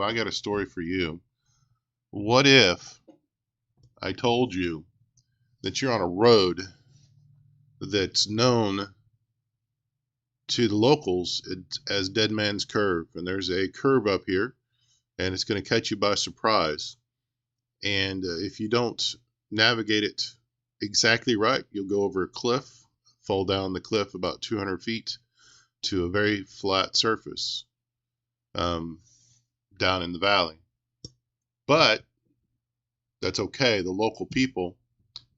I got a story for you. What if I told you that you're on a road that's known to the locals as Deadman's Curve, and there's a curve up here, and it's going to catch you by surprise. And if you don't navigate it exactly right, you'll go over a cliff, fall down the cliff about 200 feet to a very flat surface down in the valley. But that's okay. The local people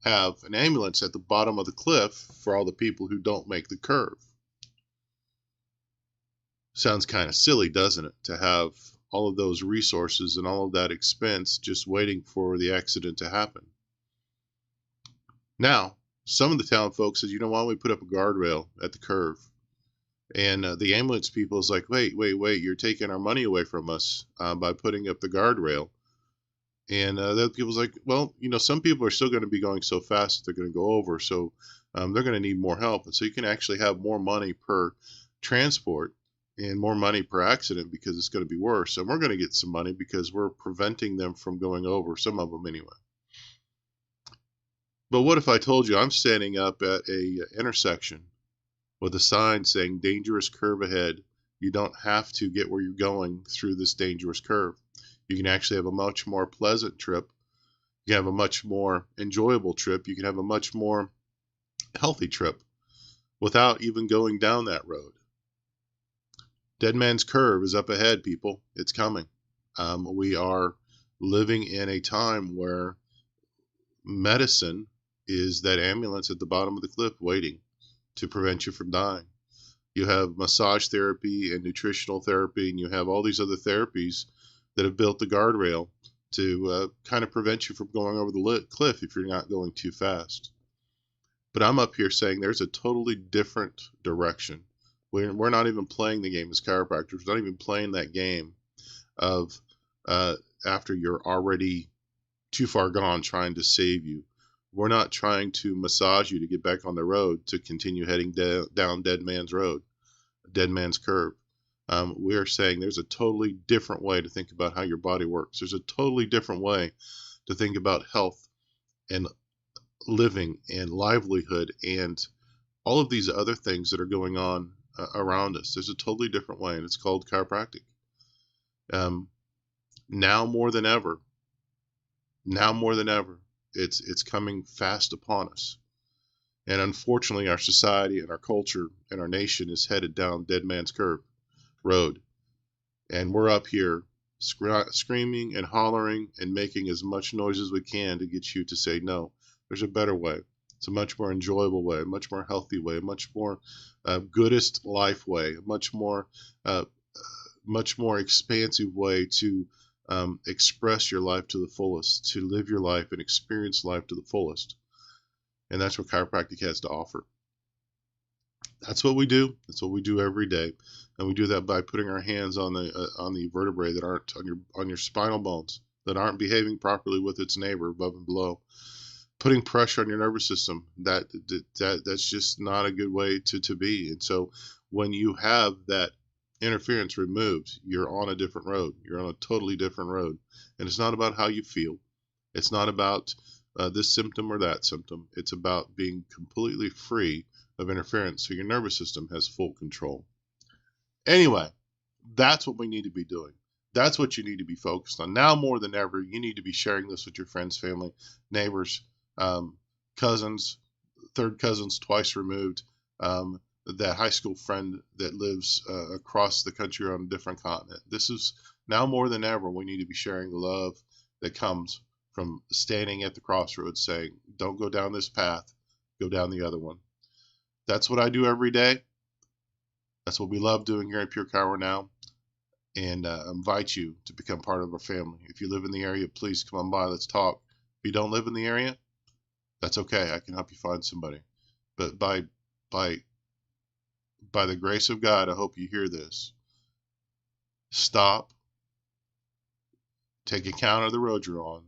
have an ambulance at the bottom of the cliff for all the people who don't make the curve. Sounds kind of silly, doesn't it, to have all of those resources and all of that expense just waiting for the accident to happen. Now, some of the town folks said, you know, why don't we put up a guardrail at the curve? And the ambulance people is like, wait, you're taking our money away from us by putting up the guardrail. And the other people's like, well, you know, some people are still going to be going so fast that they're going to go over, so they're going to need more help. And so you can actually have more money per transport and more money per accident because it's going to be worse. And we're going to get some money because we're preventing them from going over, some of them anyway. But what if I told you I'm standing up at a intersection with a sign saying dangerous curve ahead? You don't have to get where you're going through this dangerous curve. You can actually have a much more pleasant trip. You can have a much more enjoyable trip. You can have a much more healthy trip without even going down that road. Deadman's Curve is up ahead, people. It's coming. We are living in a time where medicine is that ambulance at the bottom of the cliff waiting to prevent you from dying. You have massage therapy and nutritional therapy, and you have all these other therapies that have built the guardrail to kind of prevent you from going over the cliff if you're not going too fast. But I'm up here saying there's a totally different direction. We're not even playing the game as chiropractors. We're not even playing that game of after you're already too far gone trying to save you. We're not trying to massage you to get back on the road to continue heading down Dead Man's Road, Dead Man's Curve. We are saying there's a totally different way to think about how your body works. There's a totally different way to think about health and living and livelihood and all of these other things that are going on around us. There's a totally different way, and it's called chiropractic. Now more than ever, it's coming fast upon us. And unfortunately, our society and our culture and our nation is headed down Dead Man's Curve road. And we're up here screaming and hollering and making as much noise as we can to get you to say, no, there's a better way. It's a much more enjoyable way, a much more healthy way, a much more goodest life way, a much more expansive way to express your life to the fullest, to live your life and experience life to the fullest. And that's what chiropractic has to offer. That's what we do. That's what we do every day, and we do that by putting our hands on the vertebrae that aren't on your spinal bones, that aren't behaving properly with its neighbor above and below, putting pressure on your nervous system. That's just not a good way to be. And so when you have that interference removed, you're on a different road. You're on a totally different road, and it's not about how you feel. It's not about this symptom or that symptom. It's about being completely free of interference so your nervous system has full control. Anyway, that's what we need to be doing. That's what you need to be focused on. Now more than ever, you need to be sharing this with your friends, family, neighbors, cousins, third cousins twice removed, that high school friend that lives across the country on a different continent. This is now more than ever, we need to be sharing the love that comes from standing at the crossroads saying, don't go down this path, go down the other one. That's what I do every day. That's what we love doing here at Pure Chiro Now. And I invite you to become part of our family. If you live in the area, please come on by. Let's talk. If you don't live in the area, that's okay. I can help you find somebody. But by the grace of God, I hope you hear this. Stop. Take account of the road you're on.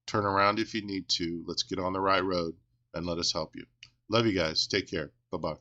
Turn around if you need to. Let's get on the right road and let us help you. Love you guys. Take care. Bye-bye.